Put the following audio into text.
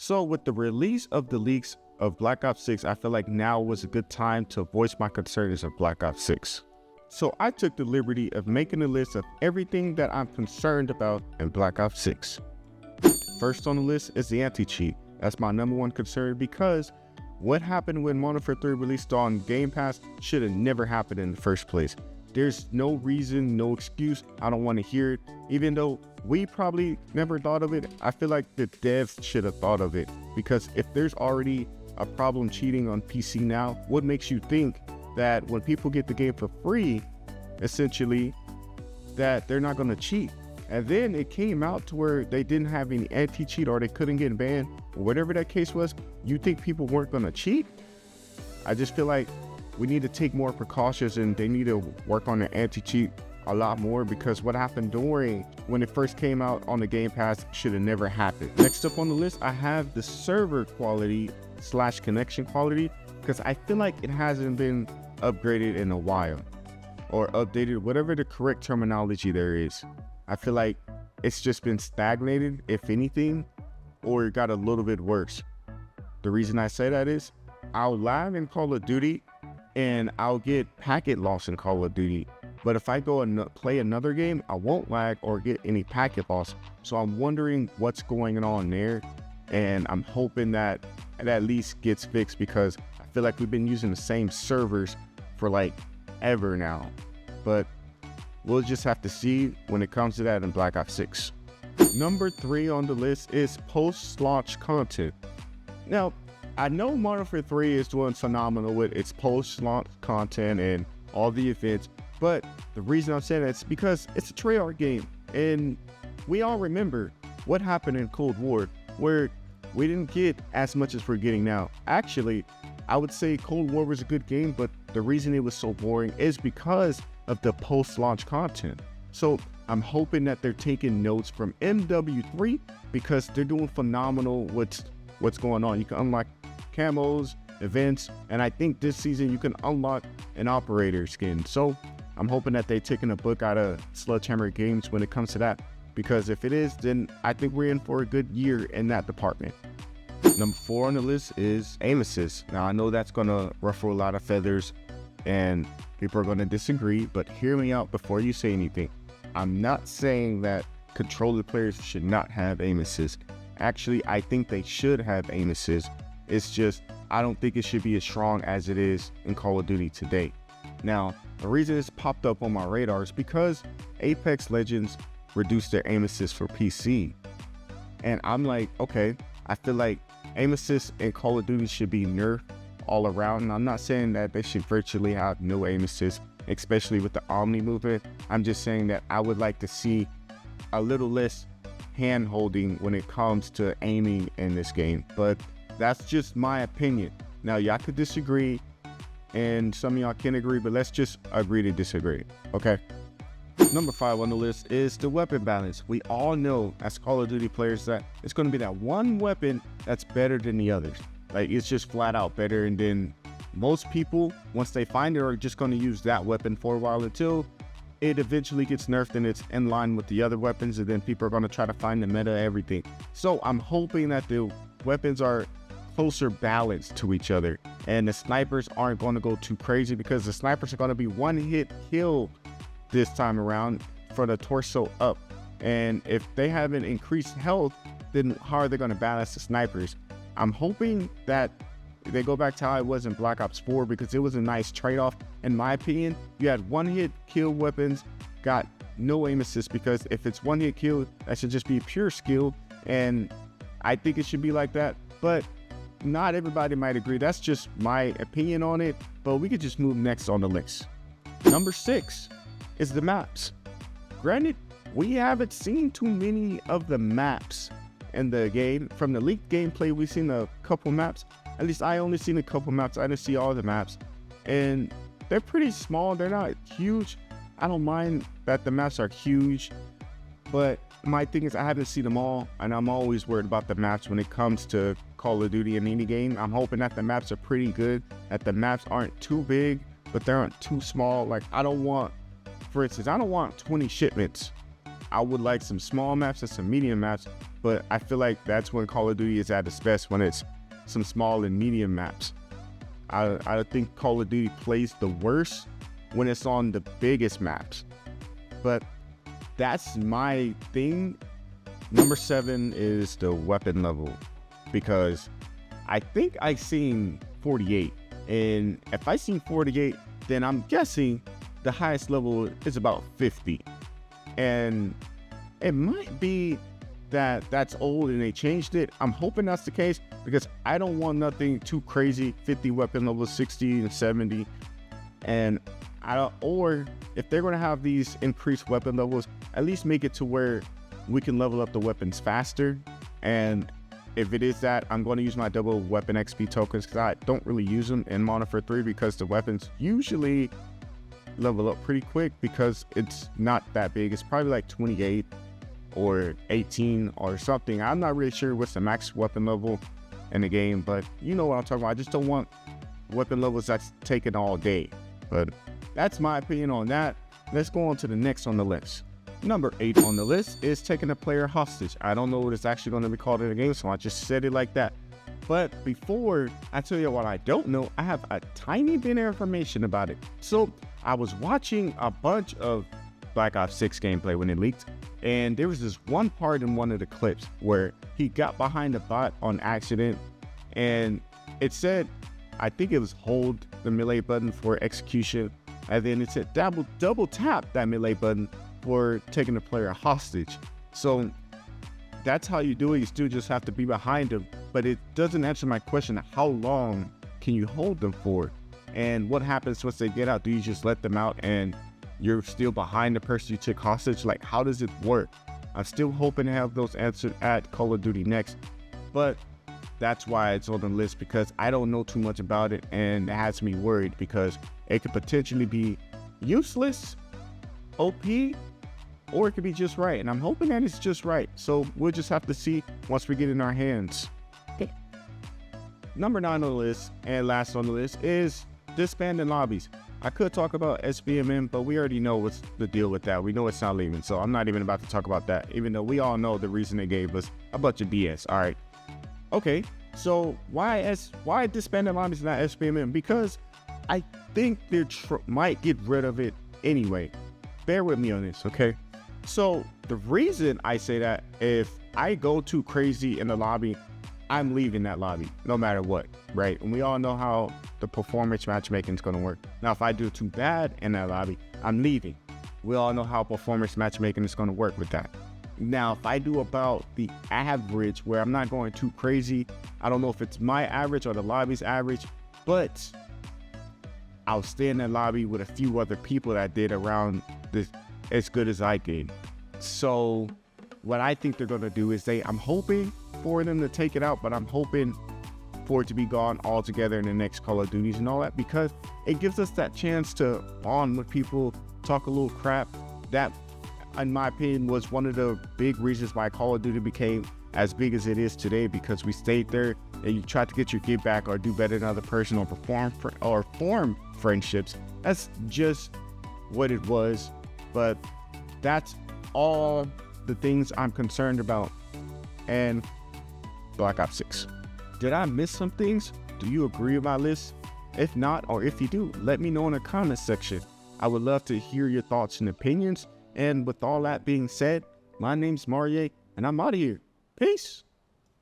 So with the release of the leaks of Black Ops 6, I feel like now was a good time to voice my concerns of Black Ops 6. So I took the liberty of making a list of everything that I'm concerned about in Black Ops 6. First on the list is the anti-cheat. That's my number one concern because what happened when Modern Warfare 3 released on Game Pass should have never happened in the first place. There's no reason, no excuse. I don't want to hear it. Even though we probably never thought of it, I feel like the devs should have thought of it. Because if there's already a problem cheating on PC now, what makes you think that when people get the game for free, essentially, that they're not going to cheat? And then it came out to where they didn't have any anti-cheat or they couldn't get banned, or whatever that case was. You think people weren't going to cheat? I just feel like we need to take more precautions and they need to work on the anti-cheat a lot more, because what happened during when it first came out on the Game Pass should have never happened. Next up on the list, I have the server quality / connection quality, because I feel like it hasn't been upgraded in a while or updated, whatever the correct terminology there is. I feel like it's just been stagnated, if anything, or it got a little bit worse. The reason I say that is I'll lag in Call of Duty and I'll get packet loss in Call of Duty. But if I go and play another game, I won't lag or get any packet loss. So I'm wondering what's going on there. And I'm hoping that it at least gets fixed, because I feel like we've been using the same servers for like ever now. But we'll just have to see when it comes to that in Black Ops 6. Number 3 on the list is post-launch content. Now, I know Modern Warfare 3 is doing phenomenal with its post-launch content and all the events, but the reason I'm saying that is because it's a Treyarch game, and we all remember what happened in Cold War, where we didn't get as much as we're getting now. Actually, I would say Cold War was a good game, but the reason it was so boring is because of the post-launch content. So I'm hoping that they're taking notes from MW3, because they're doing phenomenal with what's going on. You can unlock camos, events, and I think this season you can unlock an operator skin. So I'm hoping that they're taking a book out of Sledgehammer Games when it comes to that, because if it is, then I think we're in for a good year in that department. Number 4 on the list is aim assist. Now I know that's gonna ruffle a lot of feathers and people are gonna disagree, but hear me out before you say anything. I'm not saying that controller players should not have aim assist. Actually, I think they should have aim assist. It's just, I don't think it should be as strong as it is in Call of Duty today. Now, the reason it's popped up on my radar is because Apex Legends reduced their aim assist for PC. And I'm like, okay, I feel like aim assist in Call of Duty should be nerfed all around. And I'm not saying that they should virtually have no aim assist, especially with the Omni movement. I'm just saying that I would like to see a little less hand holding when it comes to aiming in this game. But that's just my opinion. Now, y'all could disagree and some of y'all can agree, but let's just agree to disagree, okay? Number 5 on the list is the weapon balance. We all know as Call of Duty players that it's going to be that one weapon that's better than the others. Like, it's just flat out better, and then most people, once they find it, are just going to use that weapon for a while until it eventually gets nerfed and it's in line with the other weapons, and then people are going to try to find the meta everything. So I'm hoping that the weapons are closer balanced to each other and the snipers aren't going to go too crazy, because the snipers are going to be one hit kill this time around for the torso up. And if they have an increased health, then how are they going to balance the snipers? I'm hoping that they go back to how it was in Black Ops 4, because it was a nice trade-off. In my opinion, you had one hit kill weapons, got no aim assist, because if it's one hit kill, that should just be pure skill, and I think it should be like that. But not everybody might agree. That's just my opinion on it, but we could just move next on the list. Number 6 is the maps. Granted, we haven't seen too many of the maps in the game. From the leaked gameplay, we've seen a couple maps. At least I only seen a couple maps. I didn't see all the maps, and they're pretty small. They're not huge. I don't mind that the maps are huge, but my thing is I haven't seen them all, and I'm always worried about the maps when it comes to Call of Duty in any game. I'm hoping that the maps are pretty good, that the maps aren't too big, but they aren't too small. Like, I don't want, for instance, I don't want 20 shipments. I would like some small maps and some medium maps, but I feel like that's when Call of Duty is at its best, when it's some small and medium maps. I think Call of Duty plays the worst when it's on the biggest maps. But that's my thing. Number 7 is the weapon level, because I think I seen 48, and if I seen 48, then I'm guessing the highest level is about 50. And it might be that that's old and they changed it. I'm hoping that's the case, because I don't want nothing too crazy. 50 weapon level, 60 and 70, and or if they're going to have these increased weapon levels, at least make it to where we can level up the weapons faster. And if it is that, I'm going to use my double weapon XP tokens, because I don't really use them in Modern Warfare 3, because the weapons usually level up pretty quick, because it's not that big. It's probably like 28 or 18 or something. I'm not really sure what's the max weapon level in the game, but you know what I'm talking about. I just don't want weapon levels that's taken all day. But that's my opinion on that. Let's go on to the next on the list. Number 8 on the list is taking a player hostage. I don't know what it's actually going to be called in the game, so I just said it like that. But before I tell you what I don't know, I have a tiny bit of information about it. So I was watching a bunch of Black Ops 6 gameplay when it leaked, and there was this one part in one of the clips where he got behind a bot on accident, and it said, I think it was hold the melee button for execution, and then it said double tap that melee button for taking the player hostage. So that's how you do it. You still just have to be behind them, but it doesn't answer my question. How long can you hold them for? And what happens once they get out? Do you just let them out and you're still behind the person you took hostage? Like, how does it work? I'm still hoping to have those answered at Call of Duty Next, but that's why it's on the list, because I don't know too much about it, and it has me worried because it could potentially be useless, OP, or it could be just right. And I'm hoping that it's just right. So we'll just have to see once we get in our hands. Okay. Number 9 on the list, and last on the list, is disbanding lobbies. I could talk about SBMM, but we already know what's the deal with that. We know it's not leaving, so I'm not even about to talk about that, even though we all know the reason they gave us a bunch of BS. All right. Okay, so why disbanding lobbies and not SBMM? Because I think they might get rid of it anyway. Bear with me on this, okay? So the reason I say that, if I go too crazy in the lobby, I'm leaving that lobby no matter what, right? And we all know how the performance matchmaking is going to work. Now, if I do too bad in that lobby, I'm leaving. We all know how performance matchmaking is going to work with that. Now, if I do about the average, where I'm not going too crazy, I don't know if it's my average or the lobby's average, but I'll stay in that lobby with a few other people that did around this as good as I did. So what I think they're going to do is I'm hoping for them to take it out, but I'm hoping for it to be gone altogether in the next Call of Duties and all that, because it gives us that chance to bond with people, talk a little crap. That, in my opinion, was one of the big reasons why Call of Duty became as big as it is today, because we stayed there and you tried to get your get back or do better than another person or form friendships. That's just what it was. But that's all the things I'm concerned about and Black Ops 6. Did I miss some things? Do you agree with my list? If not, or if you do, let me know in the comments section. I would love to hear your thoughts and opinions. And with all that being said, my name's Marie, and I'm out of here. Peace.